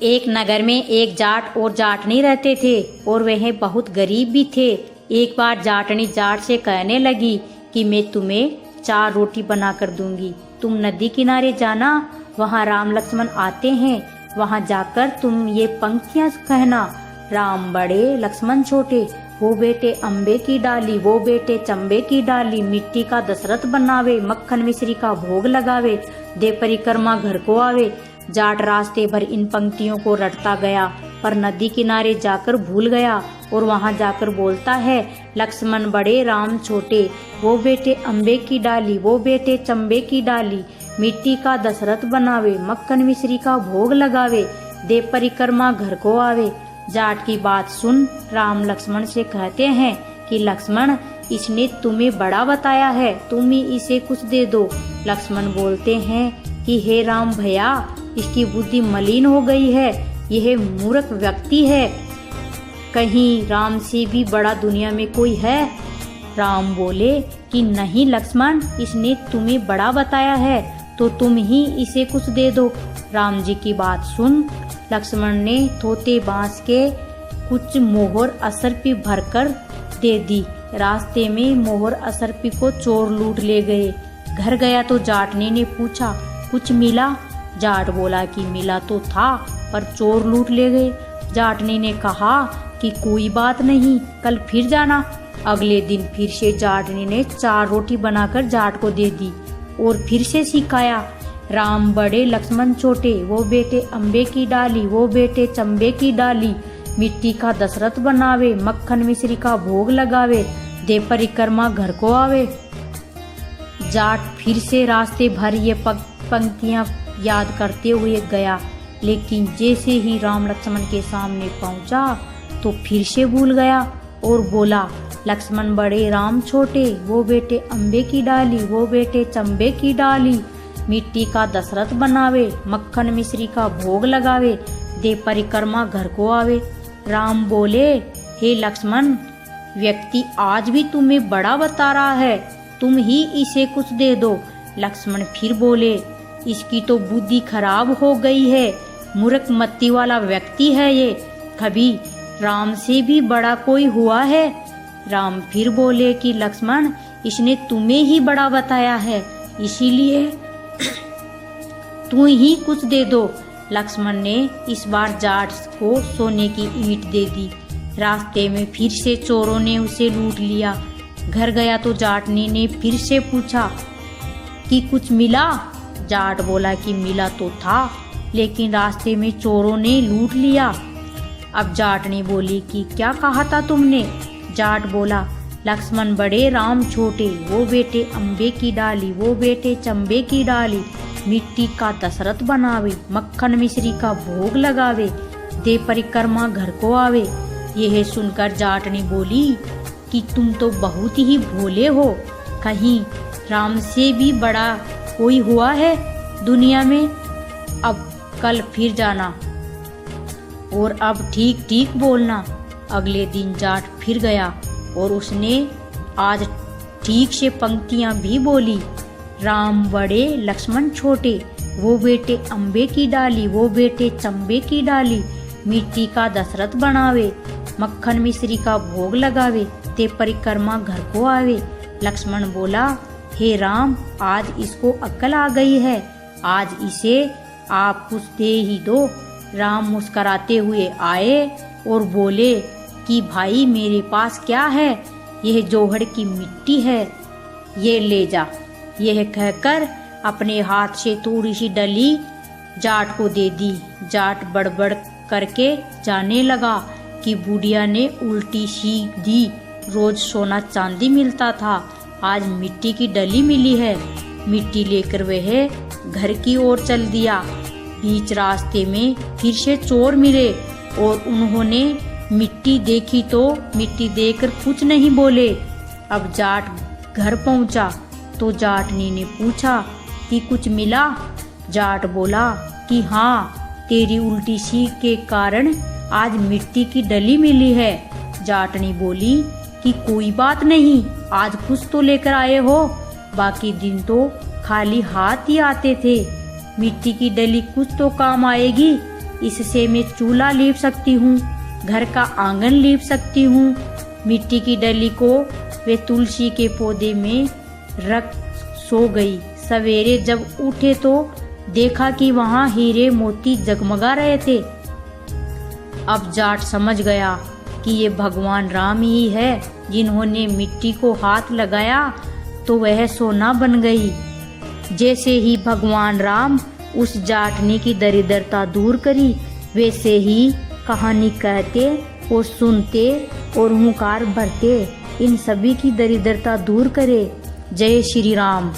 एक नगर में एक जाट और जाटनी रहते थे और वह बहुत गरीब भी थे। एक बार जाटनी जाट से कहने लगी कि मैं तुम्हें 4 रोटी बना कर दूंगी, तुम नदी किनारे जाना, वहाँ राम लक्ष्मण आते हैं, वहाँ जाकर तुम ये पंक्तियाँ कहना, राम बड़े लक्ष्मण छोटे, वो बेटे अम्बे की डाली, वो बेटे चंबे की डाली, मिट्टी का दशरथ बनावे, मक्खन मिश्री का भोग लगावे, दे परिक्रमा घर को आवे। जाट रास्ते भर इन पंक्तियों को रटता गया, पर नदी किनारे जाकर भूल गया और वहां जाकर बोलता है, लक्ष्मण बड़े राम छोटे, वो बेटे अम्बे की डाली, वो बेटे चंबे की डाली, मिट्टी का दशरथ बनावे, मक्खन मिश्री का भोग लगावे, दे परिक्रमा घर को आवे। जाट की बात सुन राम लक्ष्मण से कहते हैं कि लक्ष्मण, इसने तुम्हें बड़ा बताया है, तुम ही इसे कुछ दे दो। लक्ष्मण बोलते हैं कि हे राम भैया, इसकी बुद्धि मलिन हो गई है, यह मूर्ख व्यक्ति है, कहीं राम से भी बड़ा दुनिया में कोई है। राम बोले कि नहीं लक्ष्मण, इसने तुम्हें बड़ा बताया है तो तुम ही इसे कुछ दे दो। राम जी की बात सुन लक्ष्मण ने थोते बांस के कुछ मोहर असरपी भरकर दे दी। रास्ते में मोहर असरपी को चोर लूट ले गए। घर गया तो जाटनी ने पूछा, कुछ मिला? जाट बोला कि मिला तो था, पर चोर लूट ले गए। जाटनी ने कहा कि कोई बात नहीं, कल फिर जाना। अगले दिन फिर से जाटनी ने 4 रोटी बनाकर जाट को दे दी और फिर से सिखाया, राम बड़े लक्ष्मण छोटे, वो बेटे अम्बे की डाली, वो बेटे चंबे की डाली, मिट्टी का दशरथ बनावे, मक्खन मिश्री का भोग लगावे, दे परिक्रमा घर को आवे। जाट फिर से रास्ते भर ये पंक्तियां याद करते हुए गया, लेकिन जैसे ही राम लक्ष्मण के सामने पहुंचा तो फिर से भूल गया और बोला, लक्ष्मण बड़े राम छोटे, वो बेटे अम्बे की डाली, वो बेटे चंबे की डाली, मिट्टी का दशरथ बनावे, मक्खन मिश्री का भोग लगावे, दे परिक्रमा घर को आवे। राम बोले, हे लक्ष्मण, व्यक्ति आज भी तुम्हें बड़ा बता रहा है, तुम ही इसे कुछ दे दो। लक्ष्मण फिर बोले, इसकी तो बुद्धि खराब हो गई है, मूर्ख मत्ती वाला व्यक्ति है ये, कभी राम से भी बड़ा कोई हुआ है। राम फिर बोले कि लक्ष्मण, इसने तुम्हें ही बड़ा बताया है, इसीलिए तू ही कुछ दे दो। लक्ष्मण ने इस बार जाट को सोने की ईंट दे दी। रास्ते में फिर से चोरों ने उसे लूट लिया। घर गया तो जाटनी ने फिर से पूछा कि कुछ मिला? जाट बोला कि मिला तो था, लेकिन रास्ते में चोरों ने लूट लिया। अब जाटनी बोली कि क्या कहा था तुमने? जाट बोला, लक्ष्मण बड़े राम छोटे, वो बेटे अम्बे की डाली, वो बेटे चंबे की डाली, मिट्टी का दशरथ बनावे, मक्खन मिश्री का भोग लगावे, दे परिक्रमा घर को आवे। यह सुनकर जाटनी बोली कि तुम तो बहुत ही भोले हो, कहीं राम से भी बड़ा कोई हुआ है दुनिया में। अब कल फिर जाना और अब ठीक ठीक बोलना। अगले दिन जाट फिर गया और उसने आज ठीक से पंक्तियां भी बोली, राम बड़े लक्ष्मण छोटे, वो बेटे अम्बे की डाली, वो बेटे चंबे की डाली, मिट्टी का दशरथ बनावे, मक्खन मिश्री का भोग लगावे, ते परिक्रमा घर को आवे। लक्ष्मण बोला, हे राम, आज इसको अक्ल आ गई है, आज इसे आप कुछ दे ही दो। राम मुस्कुराते हुए आए और बोले कि भाई, मेरे पास क्या है, यह जोहड़ की मिट्टी है, ये ले जा। यह कहकर अपने हाथ से थोड़ी सी डली जाट को दे दी। जाट बड़बड़ करके जाने लगा कि बुढ़िया ने उल्टी सीख दी, रोज सोना चांदी मिलता था, आज मिट्टी की डली मिली है। मिट्टी लेकर वह घर की ओर चल दिया। बीच रास्ते में फिर से चोर मिले और उन्होंने मिट्टी देखी तो मिट्टी देखकर कुछ नहीं बोले। अब जाट घर पहुंचा तो जाटनी ने पूछा कि कुछ मिला? जाट बोला कि हाँ, तेरी उल्टी सीख के कारण आज मिट्टी की डली मिली है। जाटनी बोली कि कोई बात नहीं, आज कुछ तो लेकर आए हो, बाकी दिन तो खाली हाथ ही आते थे, मिट्टी की डली कुछ तो काम आएगी। इससे मैं चूल्हा लीप सकती हूँ, घर का आंगन लीप सकती हूँ। मिट्टी की डली को वे तुलसी के पौधे में रख सो गई। सवेरे जब उठे तो देखा कि वहाँ हीरे मोती जगमगा रहे थे। अब जाट समझ गया कि ये भगवान राम ही है। जिन्होंने मिट्टी को हाथ लगाया तो वह सोना बन गई। जैसे ही भगवान राम उस जाटनी की दरिद्रता दूर करी, वैसे ही कहानी कहते और सुनते और हुंकार भरते इन सभी की दरिद्रता दूर करे। जय श्री राम।